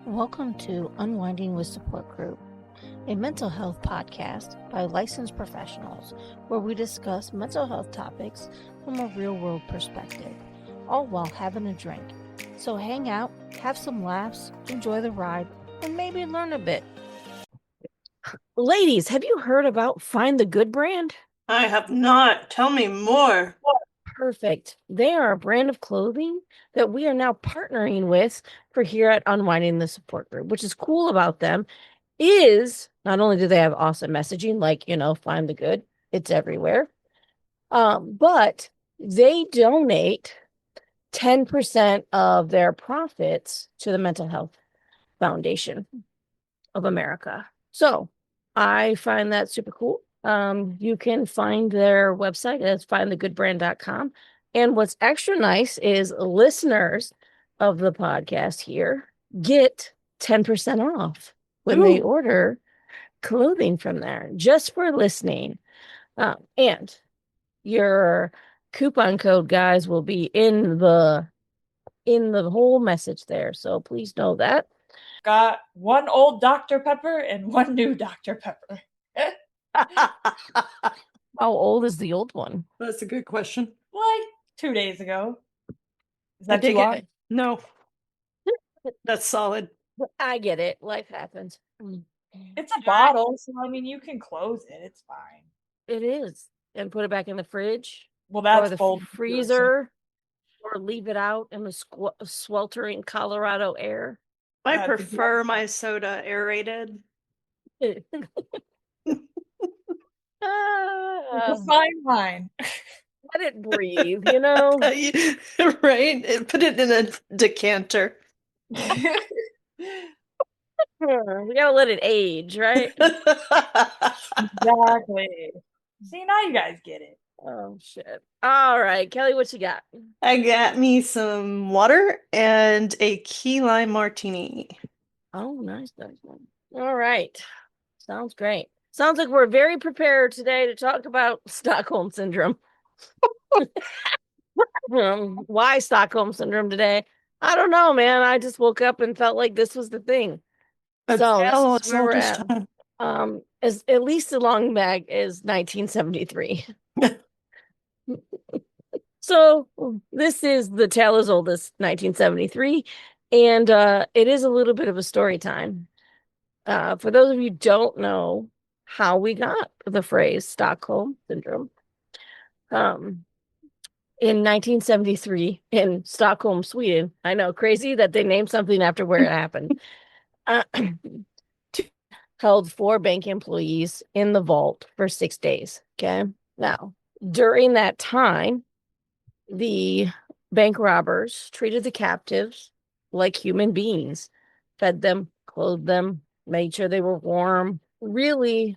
Welcome to Unwinding with Support Group, a mental health podcast by licensed professionals where we discuss mental health topics from a real-world perspective, all while having a drink. So hang out, have some laughs, enjoy the ride, and maybe learn a bit. Ladies, have you heard about Find the Good brand? I have not. Tell me more. Perfect. They are a brand of clothing that we are now partnering with for here at Unwinding the Support Group. Which is cool about them is not only do they have awesome messaging, like, find the good, it's everywhere. But they donate 10% of their profits to the Mental Health Foundation of America. So I find that super cool. You can find their website at findthegoodbrand.com. And what's extra nice is listeners of the podcast here get 10% off when they order clothing from there, just for listening. And your coupon code, guys, will be in the whole message there. So please know that. Got one old Dr. Pepper and one new Dr. Pepper. How old is the old one? That's a good question. Like 2 days ago. Is that too long? No. That's solid. I get it. Life happens. It's a bottle, so I mean, you can close it. It's fine. It is. And put it back in the fridge. Well, that's or the freezer. Or leave it out in the sweltering Colorado air. I prefer my soda aerated. It's a fine wine. Let it breathe, Right? Put it in a decanter. We gotta let it age, right? Exactly. See, now you guys get it. Oh, shit. All right, Kelly, what you got? I got me some water and a key lime martini. Oh, nice. All right. Sounds great. Sounds like we're very prepared today to talk about Stockholm Syndrome. Why Stockholm Syndrome today? I don't know, man. I just woke up and felt like this was the thing. This is where we're at. As at least as long back as 1973. So this is the tale as old as 1973, and it is a little bit of a story time. For those of you who don't know how we got the phrase Stockholm Syndrome, in 1973 in Stockholm, Sweden. I know, crazy that they named something after where it happened. Held 4 bank employees in the vault for 6 days. Okay. Now, during that time, the bank robbers treated the captives like human beings, fed them, clothed them, made sure they were warm, really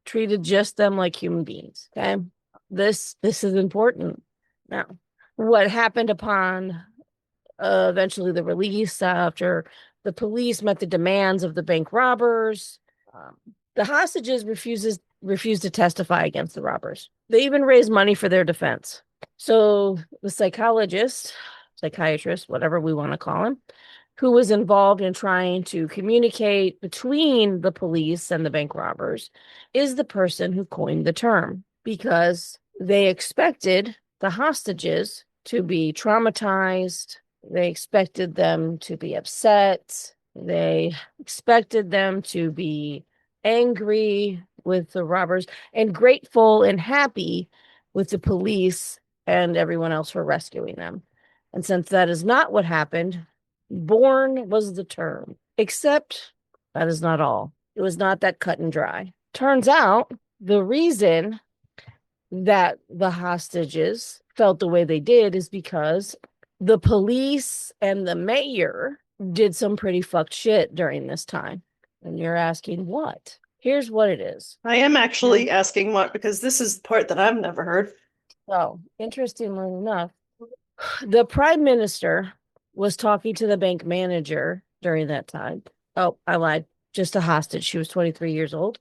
treated just them like human beings. Okay. This is important. Now, what happened upon eventually the release after the police met the demands of the bank robbers, the hostages refused to testify against the robbers. They even raised money for their defense. So the psychiatrist, whatever we want to call him, who was involved in trying to communicate between the police and the bank robbers, is the person who coined the term, because they expected the hostages to be traumatized. They expected them to be upset. They expected them to be angry with the robbers and grateful and happy with the police and everyone else for rescuing them. And since that is not what happened, born was the term. Except that is not all. It was not that cut and dry. Turns out the reason that the hostages felt the way they did is because the police and the mayor did some pretty fucked shit during this time. And you're asking what? Here's what it is. I am actually asking what, because this is the part that I've never heard. So, interestingly enough, the prime minister was talking to the bank manager during that time. Oh, I lied. Just a hostage. She was 23 years old.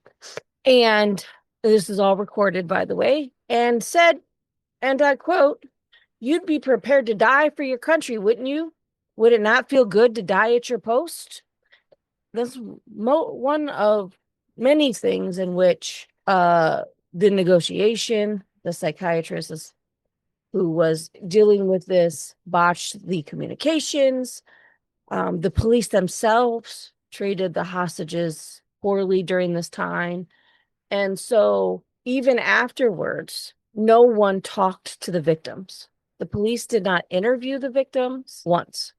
And this is all recorded, by the way, and said, and I quote, "You'd be prepared to die for your country, wouldn't you? Would it not feel good to die at your post?" that's one of many things in which the negotiation, the psychiatrist who was dealing with this botched the communications. The police themselves treated the hostages poorly during this time. And so even afterwards, no one talked to the victims. The police did not interview the victims once.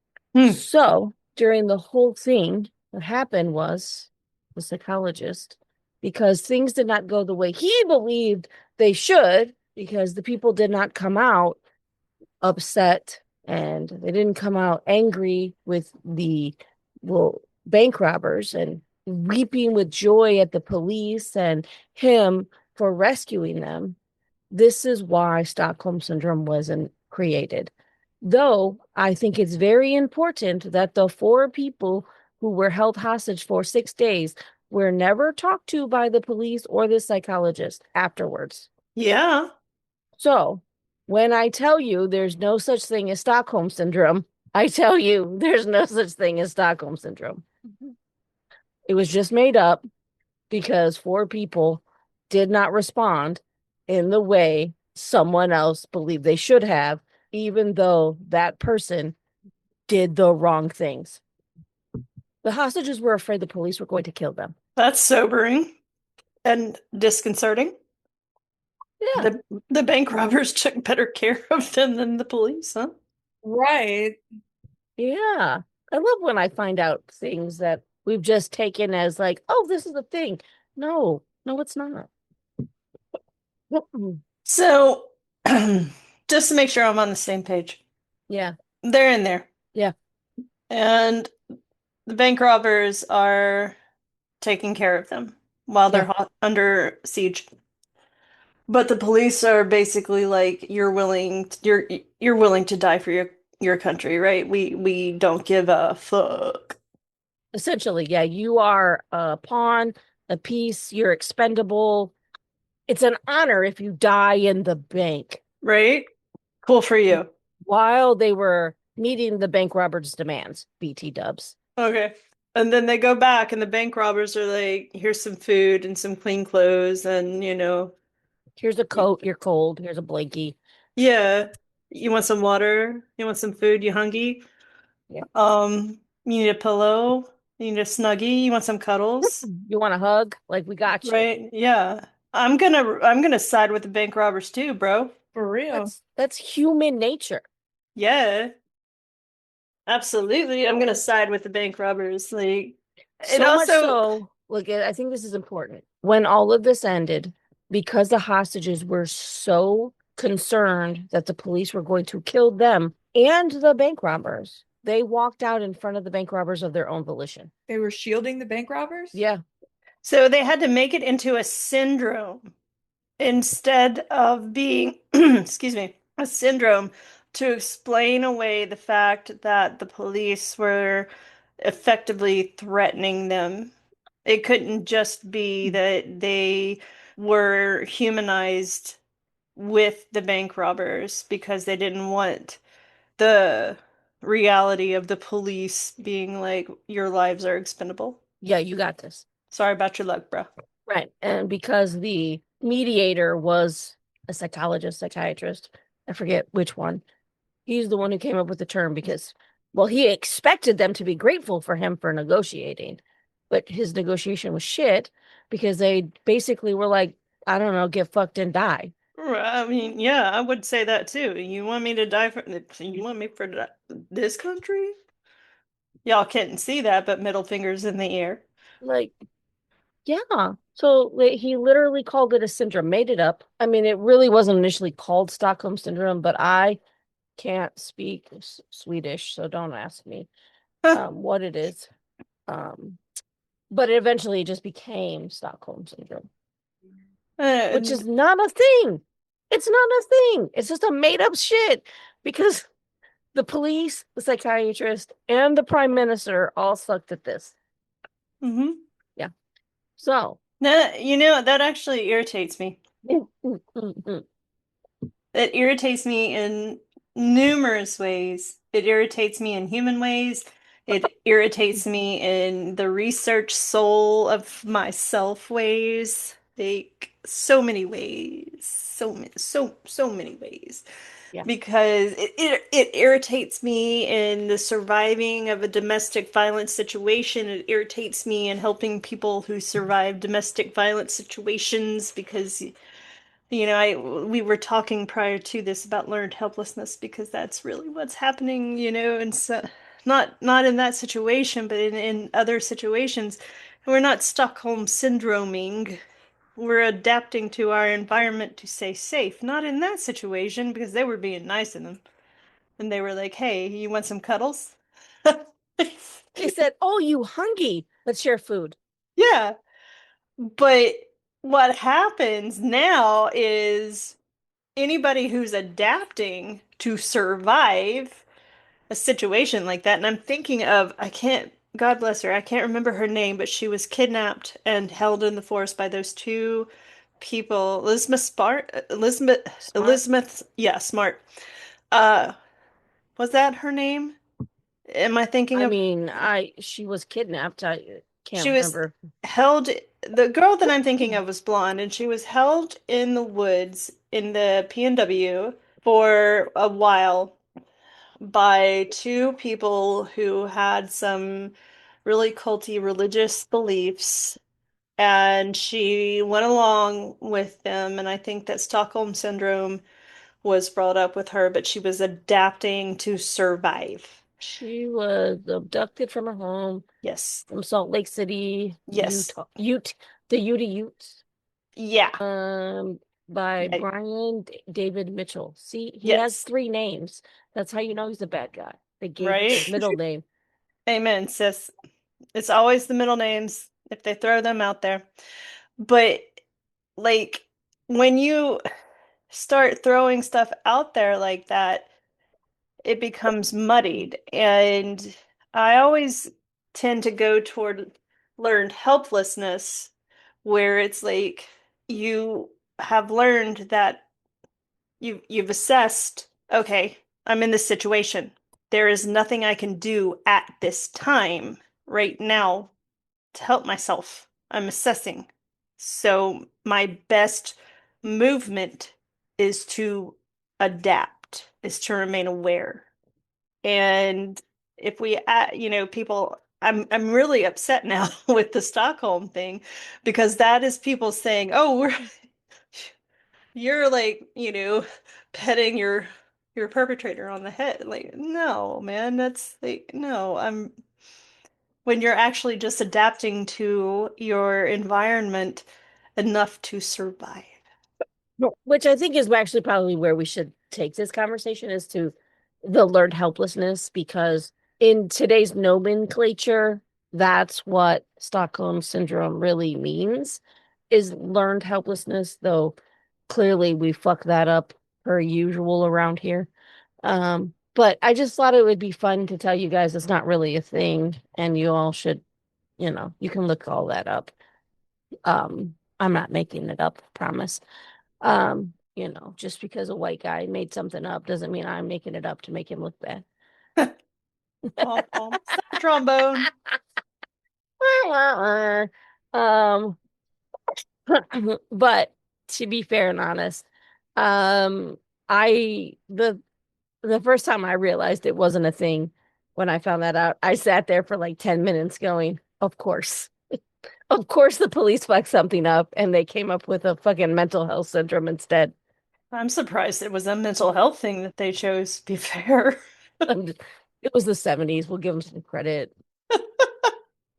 So during the whole thing, what happened was the psychologist, because things did not go the way he believed they should, because the people did not come out upset and they didn't come out angry with the bank robbers and weeping with joy at the police and him for rescuing them. This is why Stockholm Syndrome wasn't created. Though I think it's very important that the 4 people who were held hostage for 6 days were never talked to by the police or the psychologist afterwards. Yeah. So when I tell you there's no such thing as Stockholm Syndrome, I tell you there's no such thing as Stockholm Syndrome. It was just made up because 4 people did not respond in the way someone else believed they should have, even though that person did the wrong things. The hostages were afraid the police were going to kill them. That's sobering and disconcerting. Yeah. The bank robbers took better care of them than the police, huh? Right. Yeah. I love when I find out things that we've just taken as like, oh, this is the thing. No, it's not. So, just to make sure I'm on the same page, Yeah. they're in there. Yeah. And the bank robbers are taking care of them while they're under siege. But the police are basically like, you're willing to die for your country, right? We don't give a fuck. Essentially, yeah, you are a pawn, a piece, you're expendable. It's an honor if you die in the bank. Right? Cool for you. While they were meeting the bank robbers' demands, BT dubs. Okay. And then they go back and the bank robbers are like, here's some food and some clean clothes and, Here's a coat, you're cold. Here's a blankie. yeah. You want some water? You want some food? You hungry? Yeah. You need a pillow? You need a snuggie? You want some cuddles? You want a hug? Like, we got you. Right? Yeah. I'm gonna side with the bank robbers too, bro. For real. That's human nature. Yeah. Absolutely. I'm gonna side with the bank robbers. Like, it So much also so, look, I think this is important. When all of this ended, because the hostages were so concerned that the police were going to kill them and the bank robbers, they walked out in front of the bank robbers of their own volition. They were shielding the bank robbers? Yeah. so they had to make it into a syndrome instead of being, excuse me, a syndrome to explain away the fact that the police were effectively threatening them. It couldn't just be that they were humanized with the bank robbers because they didn't want the reality of the police being like, your lives are expendable. Yeah, you got this. Sorry about your luck, bro. Right. And because the mediator was a psychiatrist, I forget which one. He's the one who came up with the term because, well, he expected them to be grateful for him for negotiating, but his negotiation was shit because they basically were like, I don't know, get fucked and die. I mean, yeah, I would say that too. You want me to die for, you want me for this country? Y'all can't see that, but middle fingers in the air. Like, yeah. So he literally called it a syndrome, made it up. I mean, it really wasn't initially called Stockholm Syndrome, but I can't speak Swedish, so don't ask me what it is. But it eventually just became Stockholm Syndrome, which is not a thing. It's not a thing. It's just a made up shit because the police, the psychiatrist, and the prime minister all sucked at this. Mm-hmm. Yeah. So. That actually irritates me. It irritates me in numerous ways. It irritates me in human ways. It irritates me in the research soul of myself ways. Like so many ways. So many ways. Yeah. Because it irritates me in the surviving of a domestic violence situation. It irritates me in helping people who survive domestic violence situations because we were talking prior to this about learned helplessness because that's really what's happening, and so not in that situation, but in other situations. We're not Stockholm syndroming. We're adapting to our environment to stay safe. Not in that situation because they were being nice in them. And they were like, "Hey, you want some cuddles?" They said, "Oh, you hungry? Let's share food." Yeah. But what happens now is anybody who's adapting to survive a situation like that, and I'm thinking of, God bless her, I can't remember her name, but she was kidnapped and held in the forest by those two people, Smart. Elizabeth, yeah, Smart. Uh, was that her name? Am I thinking I of? mean, she was kidnapped. I She can't was remember. held, the girl that I'm thinking of was blonde, and she was held in the woods in the PNW for a while by two people who had some really culty religious beliefs. And she went along with them, and I think that Stockholm Syndrome was brought up with her, but she was adapting to survive. She was abducted from her home Yes. from Salt Lake City, Yes. Utah, the Utes, Yeah. by Yeah. David Mitchell. See, he has Yes. 3 names. That's how you know he's a bad guy. They gave him Right? his middle name. Amen, sis. It's always the middle names if they throw them out there. But like when you start throwing stuff out there like that, it becomes muddied. And I always tend to go toward learned helplessness, where it's like you have learned that you've assessed, okay, I'm in this situation. There is nothing I can do at this time right now to help myself. I'm assessing. So my best movement is to adapt, is to remain aware. And if people, I'm really upset now with the Stockholm thing because that is people saying, "Oh, you're like, petting your perpetrator on the head." Like, no, man, that's like, no, when you're actually just adapting to your environment enough to survive. No, which I think is actually probably where we should take this conversation is to the learned helplessness, because in today's nomenclature, that's what Stockholm Syndrome really means, is learned helplessness, though clearly we fuck that up per usual around here. But I just thought it would be fun to tell you guys it's not really a thing, and you all should, you can look all that up. I'm not making it up, promise. Just because a white guy made something up doesn't mean I'm making it up to make him look bad. Womp womp. Stop trombone. um, but to be fair and honest, um, I the first time I realized it wasn't a thing, when I found that out, I sat there for like 10 minutes going, of course. Of course the police fucked something up and they came up with a fucking mental health syndrome instead. I'm surprised it was a mental health thing that they chose, to be fair. It was the 70s. We'll give them some credit.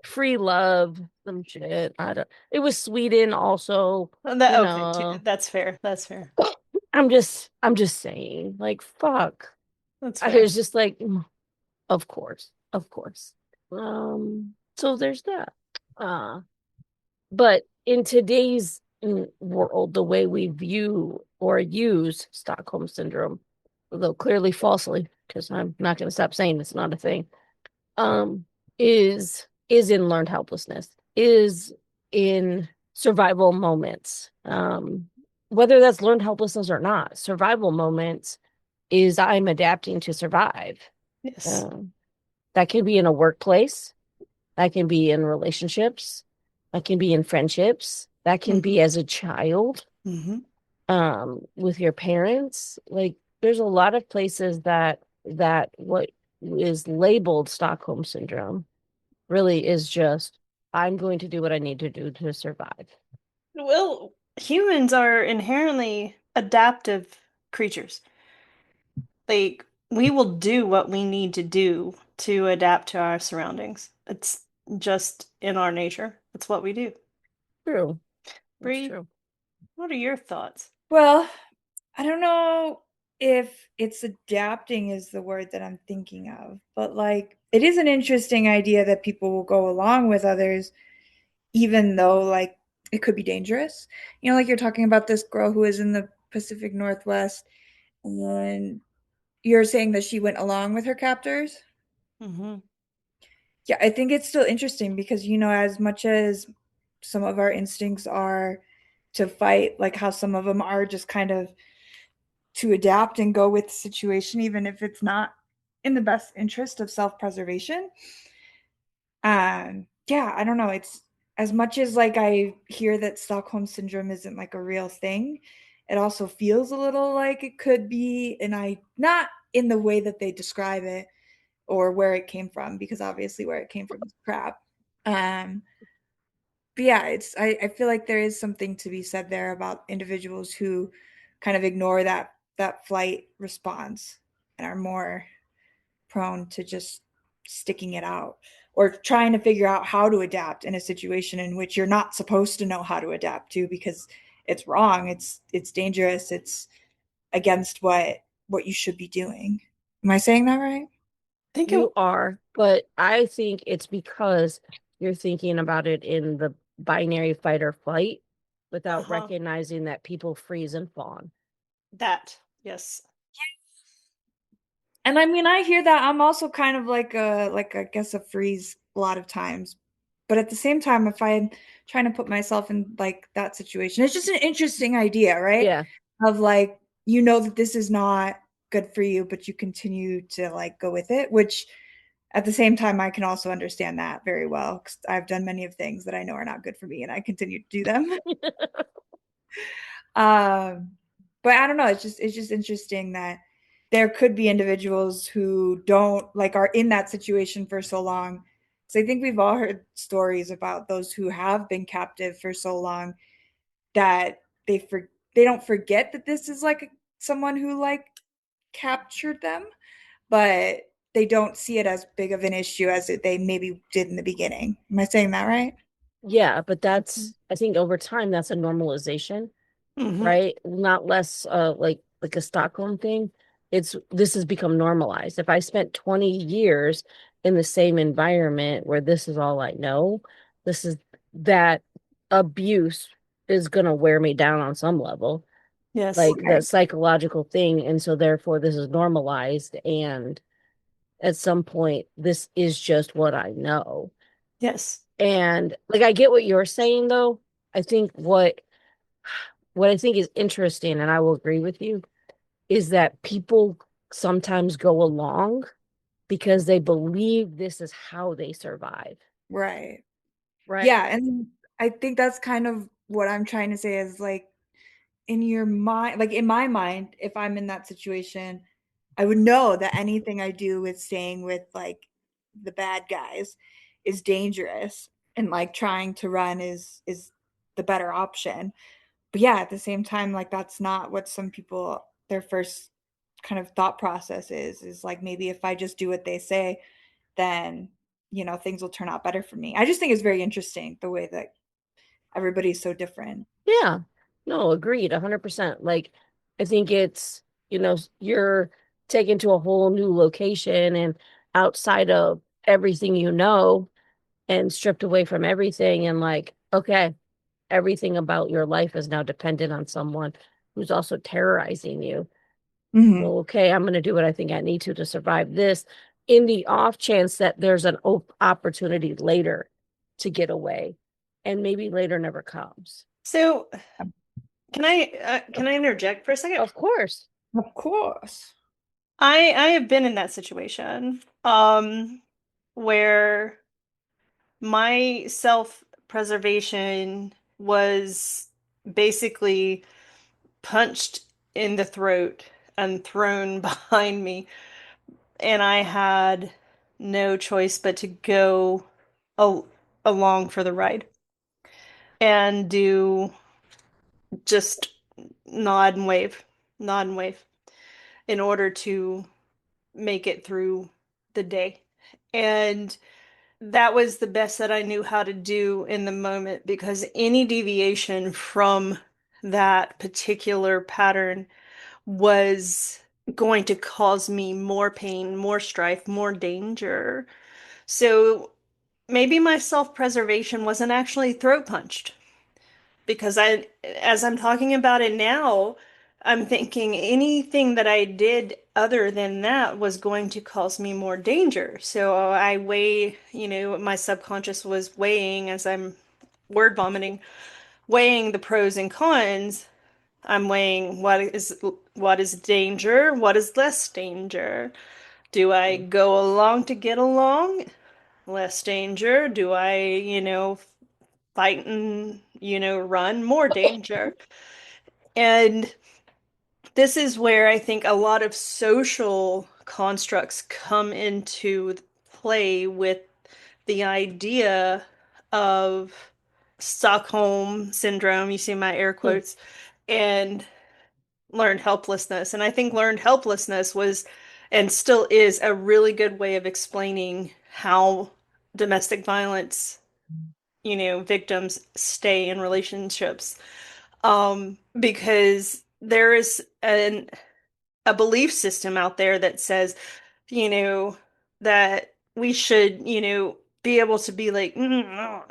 Free love, some shit. I don't. It was Sweden also. You Okay, know. that's fair. That's fair. I'm just saying. Like, fuck. That's I fair. was just like, of course, of course. So there's that. Uh, but in today's world, the way we view or use Stockholm syndrome, although clearly falsely, because I'm not going to stop saying it's not a thing, um, is in learned helplessness, is in survival moments. Whether that's learned helplessness or not, survival moments is I'm adapting to survive. Yes. Um, That can be in a workplace, that can be in relationships, that can be in friendships, that can be as a child, with your parents. Like there's a lot of places that what is labeled Stockholm Syndrome really is just, I'm going to do what I need to do to survive. Well, humans are inherently adaptive creatures. Like, we will do what we need to do to adapt to our surroundings. It's just in our nature. It's what we do. True. That's Bree, true. what are your thoughts? Well, I don't know if it's adapting is the word that I'm thinking of, but like it is an interesting idea that people will go along with others, even though like it could be dangerous. You know, like you're talking about this girl who is in the Pacific Northwest, and you're saying that she went along with her captors. Mm-hmm. Yeah, I think it's still interesting because, you know, as much as some of our instincts are to fight, like how some of them are just kind of to adapt and go with the situation, even if it's not in the best interest of self preservation. Yeah, I don't know. It's as much as like I hear that Stockholm syndrome isn't like a real thing, it also feels a little like it could be, and I not in the way that they describe it or where it came from, because obviously where it came from is crap. Um, but yeah, I feel like there is something to be said there about individuals who kind of ignore that flight response and are more prone to just sticking it out or trying to figure out how to adapt in a situation in which you're not supposed to know how to adapt to because it's wrong, it's dangerous, it's against what you should be doing. Am I saying that right? Think it, You are, but I think it's because you're thinking about it in the binary fight or flight without uh-huh. recognizing that people freeze and fawn. That, yes. And I mean, I hear that. I'm also kind of like I guess a freeze a lot of times. But at the same time, if I'm trying to put myself in like that situation, it's just an interesting idea, right? Yeah. Of like, you know that this is not good for you, but you continue to like go with it, which at the same time I can also understand that very well because I've done many of things that I know are not good for me and I continue to do them. Um, but I don't know. It's just interesting that there could be individuals who don't like are in that situation for so long. So I think we've all heard stories about those who have been captive for so long that they don't forget that this is like someone who like captured them, but they don't see it as big of an issue as they maybe did in the beginning. Am I saying that right? Yeah, but that's, I think over time that's a normalization, Mm-hmm. right? Not less like a Stockholm thing. It's this has become normalized. If I spent 20 years in the same environment where this is all I know, this is that abuse is gonna wear me down on some level, Yes. like that Right. psychological thing. And so therefore this is normalized, and at some point this is just what I know. Yes. And like I get what you're saying though. I think what I think is interesting, and I will agree with you, is that people sometimes go along because they believe this is how they survive, Right. right? Yeah, and I think that's kind of what I'm trying to say is like in your mind, like in my mind, if I'm in that situation, I would know that anything I do with staying with like the bad guys is dangerous and like trying to run is the better option. But yeah, at the same time, like that's not what some people their first kind of thought process is like maybe if I just do what they say, then things will turn out better for me. I just think it's very interesting the way that everybody's so different. Yeah. No, agreed, 100%. Like I think it's, you're taken to a whole new location and outside of everything and stripped away from everything, and like, okay, everything about your life is now dependent on someone who's also terrorizing you. Hmm. Well, okay, I'm going to do what I think I need to survive this, in the off chance that there's an opportunity later to get away, and maybe later never comes. So, can I interject for a second? Of course. Of course. I have been in that situation. where my self-preservation was basically punched in the throat and thrown behind me, and I had no choice but to go al along for the ride and do just nod and wave, nod and wave in order to make it through the day. And that was the best that I knew how to do in the moment, because any deviation from that particular pattern was going to cause me more pain, more strife, more danger. So maybe my self-preservation wasn't actually throat punched, because as I'm talking about it now, I'm thinking anything that I did other than that was going to cause me more danger. So I weigh, my subconscious was weighing as I'm word vomiting, weighing the pros and cons. I'm weighing what is danger, what is less danger. Do I go along to get along? Less danger. Do I, fight and, run? More danger. And this is where I think a lot of social constructs come into play with the idea of Stockholm Syndrome, you see my air Hmm. quotes, and learned helplessness. And I think learned helplessness was and still is a really good way of explaining how domestic violence, victims stay in relationships. Because there is a belief system out there that says, you know, that we should, be able to be like, no,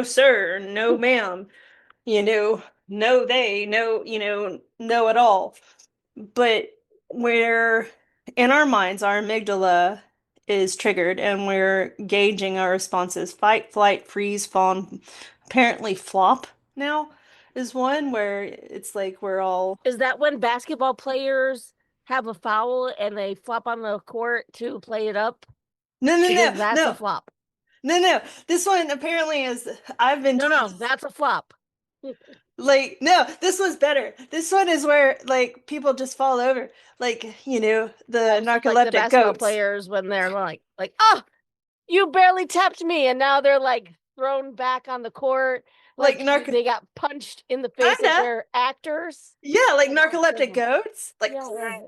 sir, no, ma'am, no, they, no, no at all. But where in our minds, our amygdala is triggered and we're gauging our responses: fight, flight, freeze, fawn, apparently flop now is one where it's like we're all Is that when basketball players have a foul and they flop on the court to play it up? no, no, Because no, that's a no, flop. no, no. This one apparently is, I've been No, told, no, that's a flop. like, no, this one's better. This one is where like people just fall over, like, the Oh, so like the narcoleptic basketball goats, players when they're like, oh, you barely tapped me, and now they're like thrown back on the court, like like they got punched in the face, like kinda, they're actors. yeah, like Oh my narcoleptic goodness. goats, like, Yeah, yeah.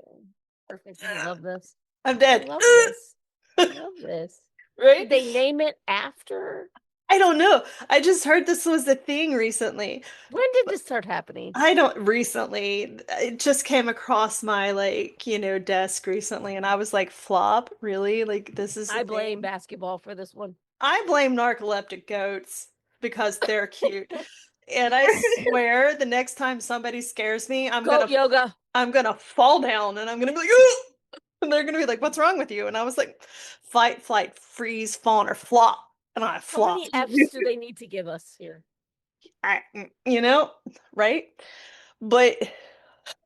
Perfect. I love this. I'm I dead. love this. I love this. Right? Did they name it after? I don't know. I just heard this was a thing recently. When did this start happening? I don't recently. It just came across my like, desk recently and I was like, flop? Really? Like this is the I blame thing? basketball for this one. I blame narcoleptic goats because they're cute. And I swear the next time somebody scares me, Goat yoga. I'm gonna fall down and I'm gonna be like, "Ugh!" And they're gonna be like, what's wrong with you? And I was like, fight, flight, freeze, fawn, or flop. And I How many flopped. F's do they need to give us here? I, right? But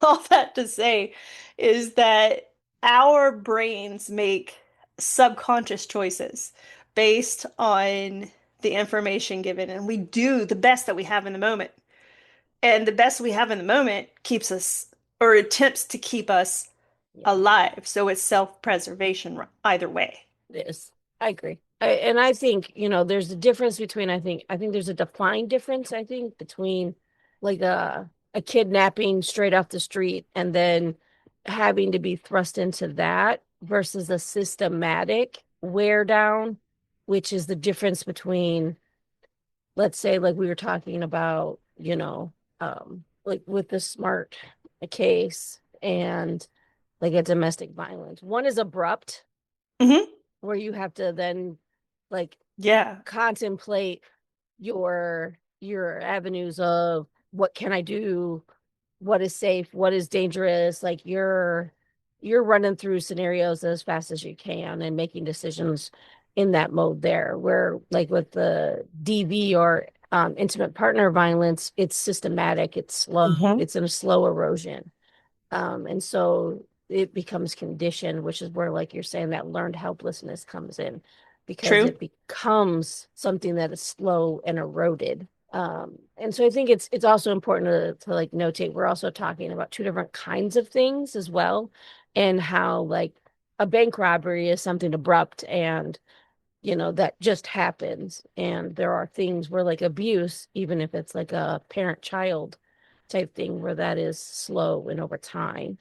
all that to say is that our brains make subconscious choices based on the information given, and we do the best that we have in the moment. And the best we have in the moment keeps us, or attempts to keep us, Yeah, alive. So it's self-preservation either way. it is. I agree. And I think, there's a difference between, I think there's a defined difference, I think, between like a kidnapping straight off the street and then having to be thrust into that versus a systematic wear down, which is the difference between, let's say, like we were talking about, like with the smart case and like a domestic violence. One is abrupt, Hmm. where you have to then like Yeah. contemplate your avenues of what can I do, what is safe, what is dangerous. Like you're running through scenarios as fast as you can and making decisions in that mode there. Where like with the DV or intimate partner violence, it's systematic, it's slow, Hmm. it's in a slow erosion. And so it becomes conditioned, which is where, like you're saying, that learned helplessness comes in, because True. it becomes something that is slow and eroded. And so I think it's also important to like notate we're also talking about two different kinds of things as well, and how like a bank robbery is something abrupt and that just happens. And there are things where like abuse, even if it's like a parent-child type thing, where that is slow and over time.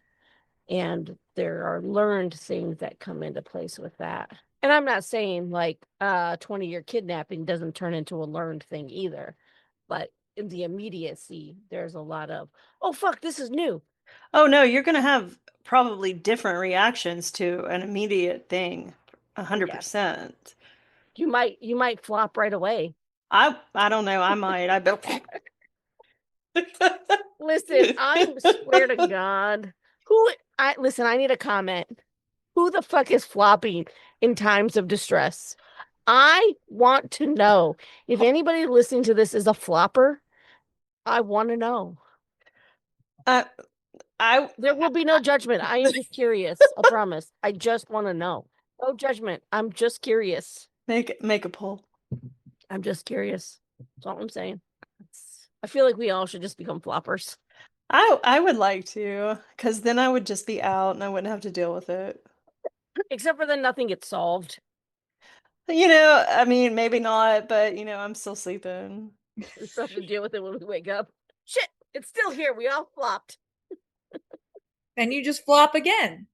And there are learned things that come into place with that. And I'm not saying like 20-year kidnapping doesn't turn into a learned thing either, but in the immediacy, there's a lot of, oh fuck, this is new. Oh no, you're gonna have probably different reactions to an immediate thing. Yes. 100%. You might flop right away. I don't know. I might. I bet. Listen, I swear to God, I need a comment. Who the fuck is flopping in times of distress? I want to know if anybody listening to this is a flopper. I want to know. I There will be no judgment. I am just curious. I promise. I just want to know. No judgment. I'm just curious. make a poll. I'm just curious. That's all I'm saying. I feel like we all should just become floppers. I would like to, because then I would just be out and I wouldn't have to deal with it. Except for then nothing gets solved. I mean, maybe not, but I'm still sleeping. We still have to deal with it when we wake up. Shit, it's still here. We all flopped. And you just flop again.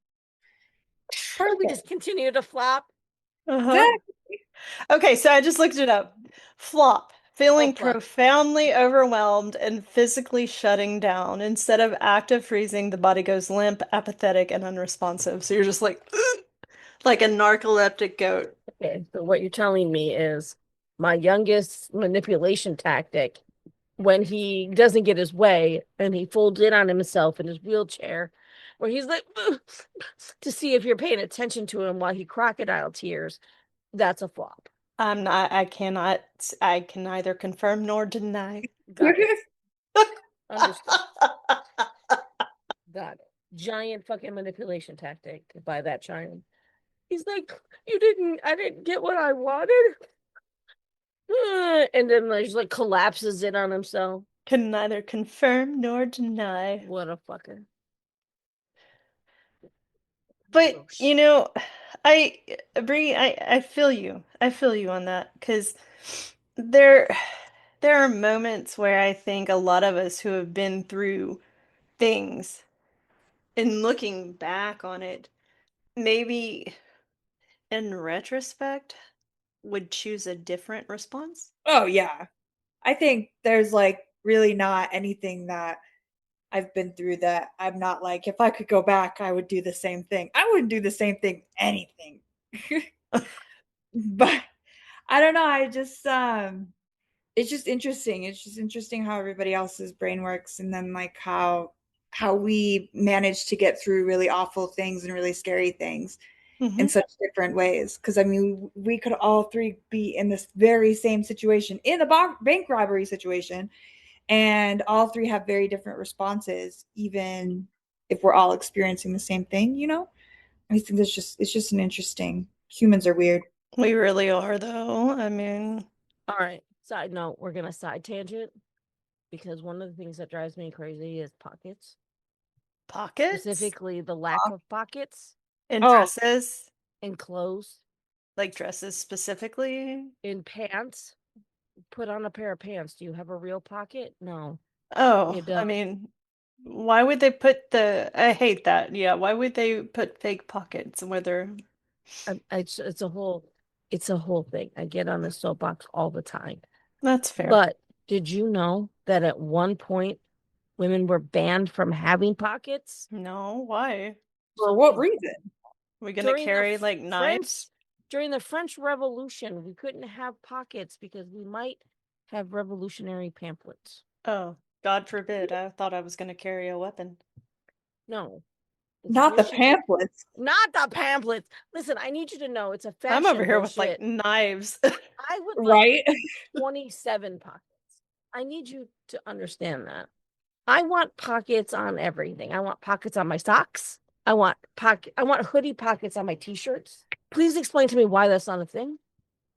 We just continue to flop. Uh-huh. Exactly. Okay, so I just looked it up. Flop, feeling flop. profoundly overwhelmed and physically shutting down. Instead of active freezing, the body goes limp, apathetic, and unresponsive. So you're just like a narcoleptic goat. Okay, so what you're telling me is my youngest manipulation tactic, when he doesn't get his way and he folds in on himself in his wheelchair, where he's like to see if you're paying attention to him while he crocodile tears, that's a flop. I'm not, I can neither confirm nor deny. Got it. Understood. Got it. Giant fucking manipulation tactic by that child. He's like, I didn't get what I wanted. And then just like collapses in on himself. Can neither confirm nor deny. What a fucker. But I Bree, I feel you. I feel you on that because there there are moments where I think a lot of us who have been through things and looking back on it, maybe in retrospect, would choose a different response. Oh yeah. I think there's like really not anything that I've been through that I'm not like, if I could go back, I would do the same thing. I wouldn't do the same thing, anything. But I don't know. It's just interesting. It's just interesting how everybody else's brain works, and then like how we manage to get through really awful things and really scary things Mm-hmm. in such different ways. Because I mean, we could all three be in this very same situation, in a bank robbery situation, and all three have very different responses, even if we're all experiencing the same thing. I think it's just an interesting. Humans are weird. We really are, though. I mean, All right. Side note, we're gonna side tangent because one of the things that drives me crazy is pockets. pockets Specifically the lack of pockets in Oh. dresses, in clothes, like dresses specifically. in pants. Put on a pair of pants. Do you have a real pocket? No, Oh, you I don't. mean, why would they put I hate that. Yeah, why would they put fake pockets where they're It's a whole thing. I get on the soapbox all the time. That's fair. But did you know that at one point women were banned from having pockets? No, why? For what reason? We gonna During the carry like French knives? during the French Revolution, we couldn't have pockets because we might have revolutionary pamphlets. Oh, God forbid. I thought I was gonna carry a weapon. No. Not the pamphlets. Not the pamphlets. Listen, I need you to know it's a I'm fashion over here with like bullshit. knives. I would like Right? 27 pockets. I need you to understand that. I want pockets on everything. I want pockets on my socks. I want hoodie pockets on my t-shirts. Please explain to me why that's not a thing.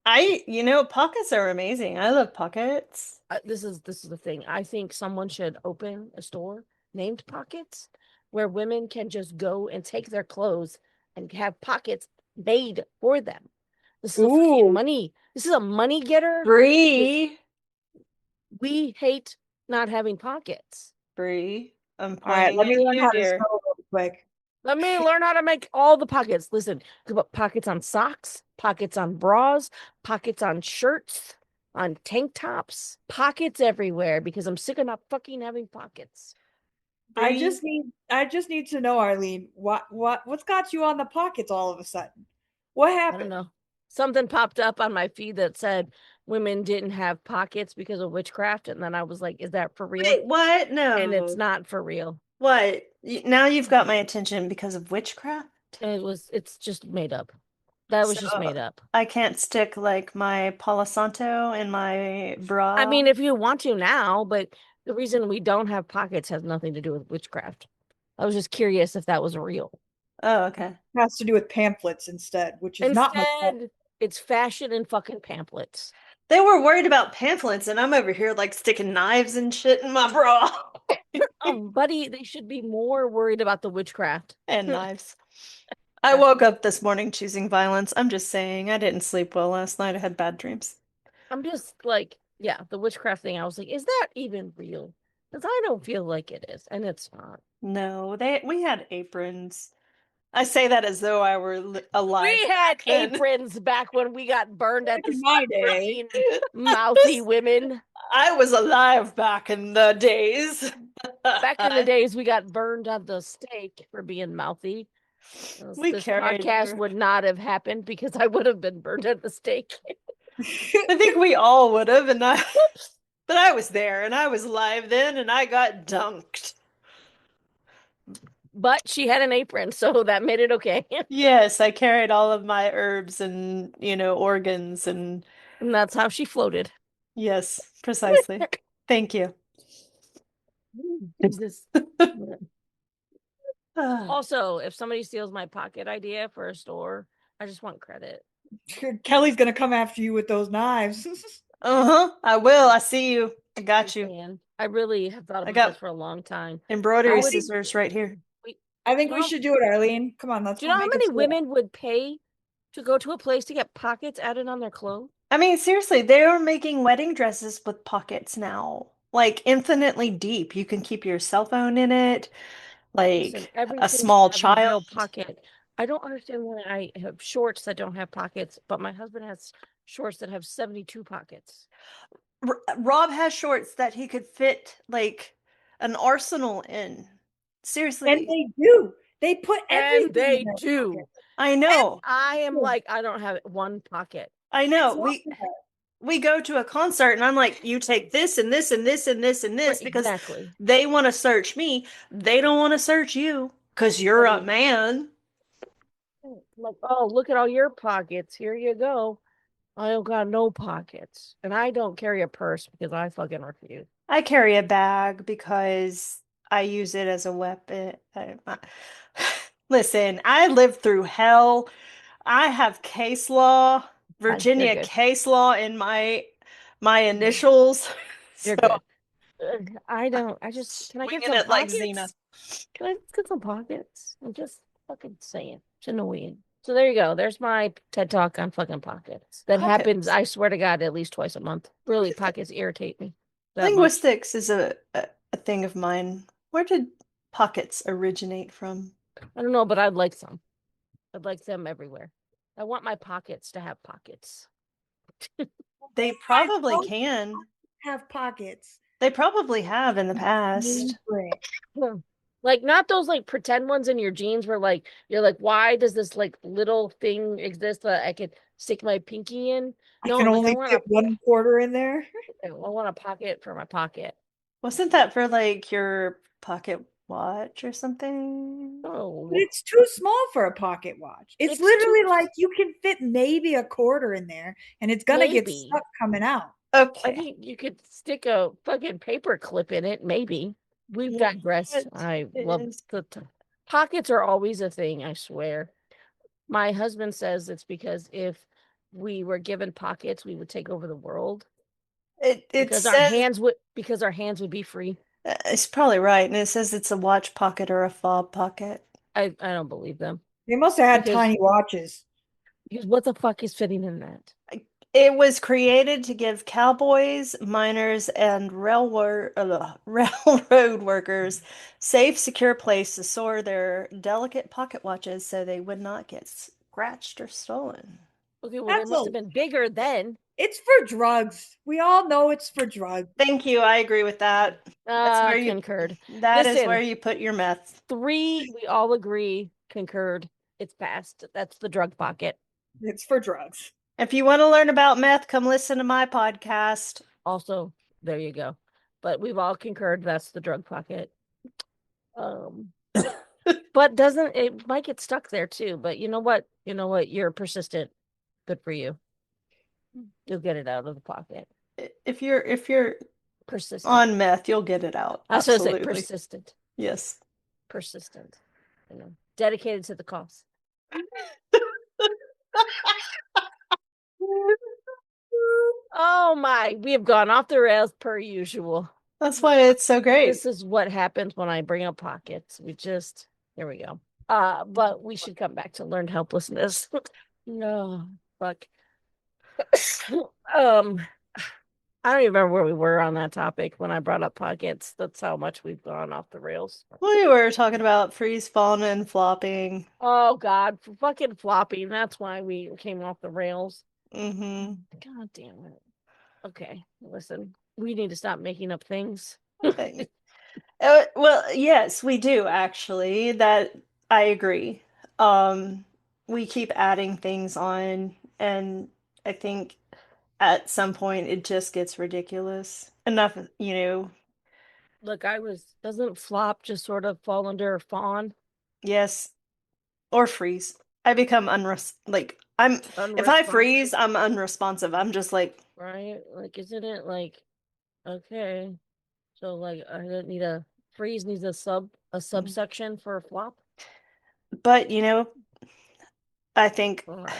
Pockets are amazing. I love pockets. This is the thing. I think someone should open a store named Pockets where women can just go and take their clothes and have pockets made for them. This is a fucking Ooh. money. This is a money getter. Bree. We hate not having pockets. Bree. I'm All right, pointing let at me learn you, how to dear. sew real quick. Let me learn how to make all the pockets. Listen, you can put pockets on socks, pockets on bras, pockets on shirts, on tank tops, pockets everywhere because I'm sick of not fucking having pockets. I Bree. just need to know, Arlene, what's got you on the pockets all of a sudden? What I don't happened? know. Something popped up on my feed that said women didn't have pockets because of witchcraft. And then I was like, is that for real? Wait, what? No. And it's not for real. What? Now you've got my attention because of witchcraft? It's just made up. That was just made up. I can't stick like my Palo Santo in my bra. I mean, if you want to now, but the reason we don't have pockets has nothing to do with witchcraft. I was just curious if that was real. Oh, okay. It has to do with pamphlets instead, which is not much better. Instead, it's fashion and fucking pamphlets. They were worried about pamphlets, and I'm over here like sticking knives and shit in my bra. Buddy, they should be more worried about the witchcraft. And knives. I woke up this morning choosing violence. I'm just saying, I didn't sleep well last night. I had bad dreams. I'm just like, yeah, the witchcraft thing. I was like, is that even real? Because I don't feel like it is, and it's not. No, we had aprons. I say that as though I were alive. We had back then. aprons back when we got burned at the In my stake day. for being mouthy women. I was alive back in the days. Back in the days, we got burned at the stake for being mouthy. We This carried podcast her. would not have happened because I would have been burned at the stake. I think we all would have, but I was there and I was alive then and I got dunked. But she had an apron, so that made it okay. Yes, I carried all of my herbs and, organs and And that's how she floated. yes, precisely. Thank you. Jesus. Also, if somebody steals my pocket idea for a store, I just want credit. Kelly's gonna come after you with those knives. Uh-huh. I will. I see you. I got you. Man, I really have thought about got- this for a long time. Embroidery scissors right here. I think we should do it, Arlene. Come on, let's Do you know how make it many so. women would pay to go to a place to get pockets added on their clothes? I mean, seriously, they're making wedding dresses with pockets now. Like infinitely deep. You can keep your cell phone in it. Like Listen, a everything small should have a real child. pocket. I don't understand why I have shorts that don't have pockets, but my husband has shorts that have 72 pockets. Rob has shorts that he could fit like an arsenal in. Seriously. And they do. They put everything And they in their do. pocket. I know. And I am like, I don't have one pocket. I know. It's We go to a concert and I'm like, you take this and this and this and this and this Right, because exactly. they want to search me. They don't want to search you because you're a man. Like, oh, look at all your pockets. Here you go. I don't got no pockets. And I don't carry a purse because I fucking refuse. I carry a bag because I use it as a weapon. Listen, I lived through hell. I have case law, Virginia good. case law in my initials. You're So good. I don't. I just can I get winging some it like pockets? Xena. Can I get some pockets? I'm just fucking saying. It's annoying. So there you go. There's my TED talk on fucking pockets. That happens, I swear to God, at least twice a month. Really, pockets irritate me. that much. Linguistics is a thing of mine. Where did pockets originate from? I don't know, but I'd like some. I'd like them everywhere. I want my pockets to have pockets. They probably can. Have pockets. They probably have in the past. Like not those like pretend ones in your jeans where like you're like, why does this like little thing exist that I could stick my pinky in? No, I can only fit 1 quarter in there. I want a pocket for my pocket. Wasn't that for like your pocket watch or something? Oh, but it's too small for a pocket watch. It's literally like you can fit maybe a quarter in there, and it's gonna get stuck coming out. Okay. I think you could stick a fucking paper clip in it, maybe. We've digressed. I love the Pockets are always a thing, I swear. My husband says it's because if we were given pockets, we would take over the world It because our says hands would be free. it's probably right, and it says it's a watch pocket or a fob pocket. I don't believe them They must have had because tiny watches. what the fuck is fitting in that? It was created to give cowboys, miners, and railroad workers safe, secure place to store their delicate pocket watches so they would not get scratched or stolen. Okay, well they That's must a. have been bigger then. It's for drugs. We all know it's for drugs. Thank you. I agree with that. Concurred. That is where Listen, you put your meth. 3, we all agree, concurred. It's passed. That's the drug pocket. It's for drugs. If you want to learn about meth, come listen to my podcast. Also, there you go. But we've all concurred that's the drug pocket. But doesn't it might get stuck there too? But you know what? You're persistent. Good for you. You'll get it out of the pocket. If you're Persistent. on meth, you'll get it out. I was going to say Absolutely. persistent. Yes. Persistent. Dedicated to the cause. Oh my, we have gone off the rails per usual. That's why it's so great. This is what happens when I bring up pockets. Here we go. But we should come back to learned helplessness. No, fuck. I don't even remember where we were on that topic when I brought up pockets. That's how much we've gone off the rails. We were talking about freeze falling and flopping. Oh God, fucking flopping. That's why we came off the rails. Mm-hmm. God damn it. Okay, listen, we need to stop making up things. Well, yes, we do actually. That I agree. We keep adding things on, and I think at some point it just gets ridiculous. Enough, Look, doesn't flop just sort of fall under fawn? yes, or freeze. I become if I freeze, I'm unresponsive. I'm just like, right? Like, isn't it like, okay, so like I don't need a freeze needs a subsection for a flop? but I think All right.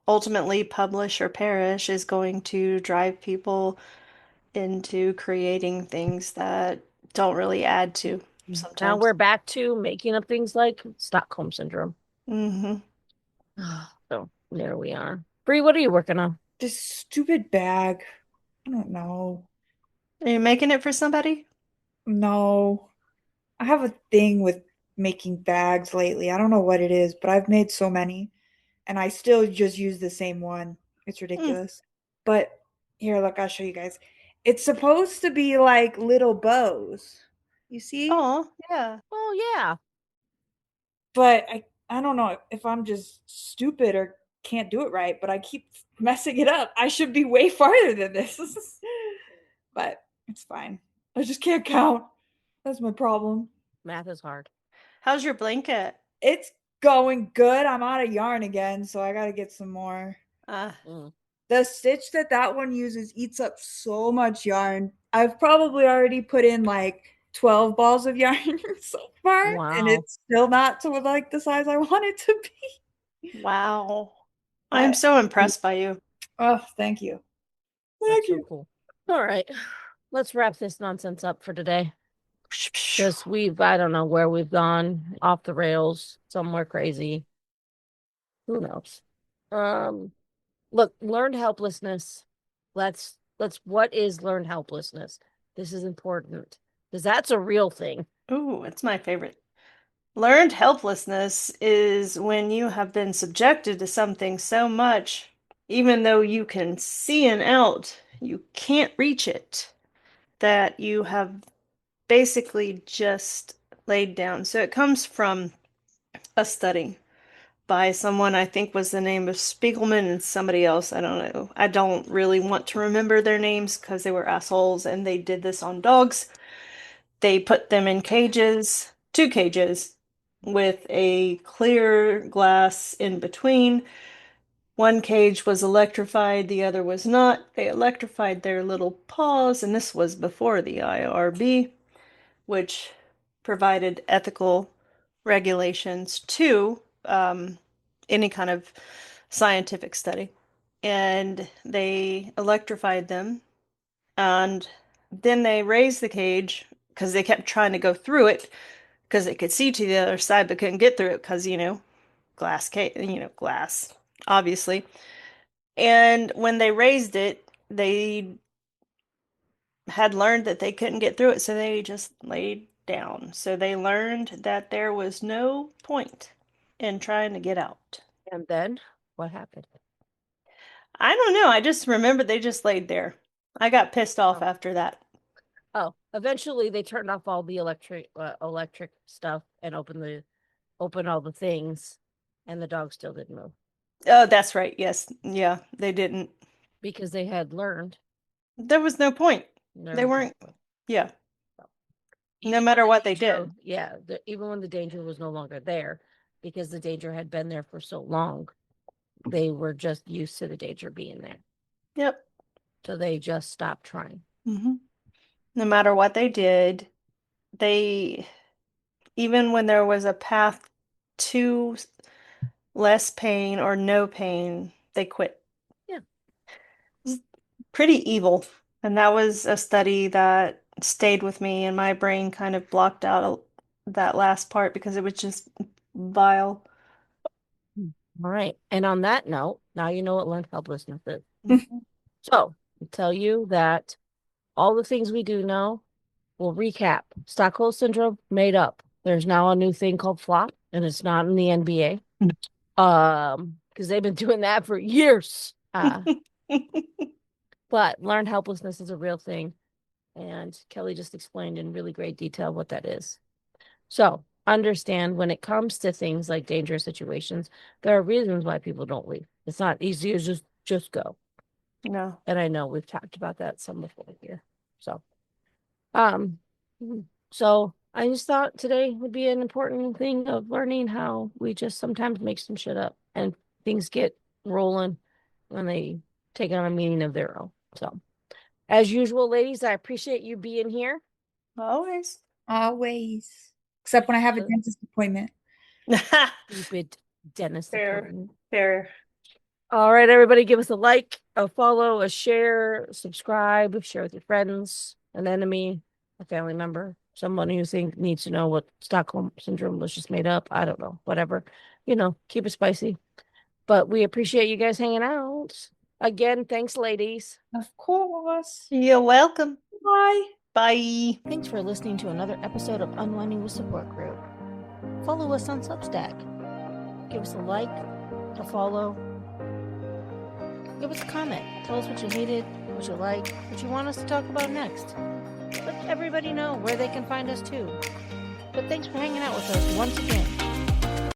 ultimately publish or perish is going to drive people into creating things that don't really add to Now sometimes. we're back to making up things like Stockholm Syndrome. Mm-hmm. So there we are. Bree, what are you working on? This stupid bag. I don't know. Are you making it for somebody? No. I have a thing with making bags lately. I don't know what it is, but I've made so many and I still just use the same one. It's ridiculous. But here, look, I'll show you guys. It's supposed to be like little bows. You see? Oh, yeah. Oh yeah. But I don't know if I'm just stupid or can't do it right, but I keep messing it up. I should be way farther than this. But it's fine. I just can't count. That's my problem. Math is hard. How's your blanket? It's going good. I'm out of yarn again, so I got to get some more. The stitch that one uses eats up so much yarn. I've probably already put in like 12 balls of yarn so far, Wow. and it's still not to like the size I want it to be. Wow. I'm so impressed by you. Oh, thank you. That's so cool. All right. Let's wrap this nonsense up for today. Because I don't know where we've gone off the rails, somewhere crazy. Who knows? Look, learned helplessness. What is learned helplessness? This is important because that's a real thing. Ooh, it's my favorite. Learned helplessness is when you have been subjected to something so much, even though you can see an out, you can't reach it, that you have basically just laid down. So it comes from a study by someone I think was the name of Spiegelman and somebody else. I don't know. I don't really want to remember their names because they were assholes and they did this on dogs. They put them in cages, 2 cages, with a clear glass in between. One cage was electrified, the other was not. They electrified their little paws, and this was before the IRB, which provided ethical regulations to any kind of scientific study. And they electrified them. And then they raised the cage because they kept trying to go through it because they could see to the other side but couldn't get through it because, glass cage, glass, obviously. And when they raised it, they had learned that they couldn't get through it, so they just laid down. So they learned that there was no point in trying to get out. And then what happened? I don't know. I just remember they just laid there. I got pissed off Oh. after that. Oh, eventually they turned off all the electric stuff and opened all the things, and the dog still didn't move Oh, that's right. Yes. Yeah, they didn't. because they had learned There was no point. there They was no weren't. point. Yeah. No Even matter when what the they danger- did. Yeah, even when the danger was no longer there, because the danger had been there for so long, they were just used to the danger being there. Yep. So they just stopped trying. No matter what they did, even when there was a path to less pain or no pain, they quit. Yeah. It's pretty evil. And that was a study that stayed with me, and my brain kind of blocked out that last part because it was just vile. All right. And on that note, now you know what learned helplessness is. Mhm. So I'll tell you that all the things we do know, we'll recap. Stockholm Syndrome, made up. There's now a new thing called flop, and it's not in the NBA. Because they've been doing that for years. But learned helplessness is a real thing. And Kelly just explained in really great detail what that is. So understand when it comes to things like dangerous situations, there are reasons why people don't leave. It's not easy as just go. No. And I know we've talked about that some before here. So I just thought today would be an important thing of learning how we just sometimes make some shit up and things get rolling when they take on a meaning of their own. So as usual, ladies, I appreciate you being here. Always. Always. Except when I have a Uh, dentist appointment. Stupid dentist Fair. appointment. Fair. All right, everybody, give us a like, a follow, a share, subscribe, share with your friends, an enemy, a family member, someone you think needs to know what Stockholm Syndrome was just made up. I don't know, whatever. Keep it spicy. But we appreciate you guys hanging out. Again, thanks, ladies. Of course. You're welcome. Bye. Bye. Thanks for listening to another episode of Unwinding with Support Group. Follow us on Substack. Give us a like, a follow. Give us a comment. Tell us what you hated, what you like, what you want us to talk about next. Let everybody know where they can find us too. But thanks for hanging out with us once again.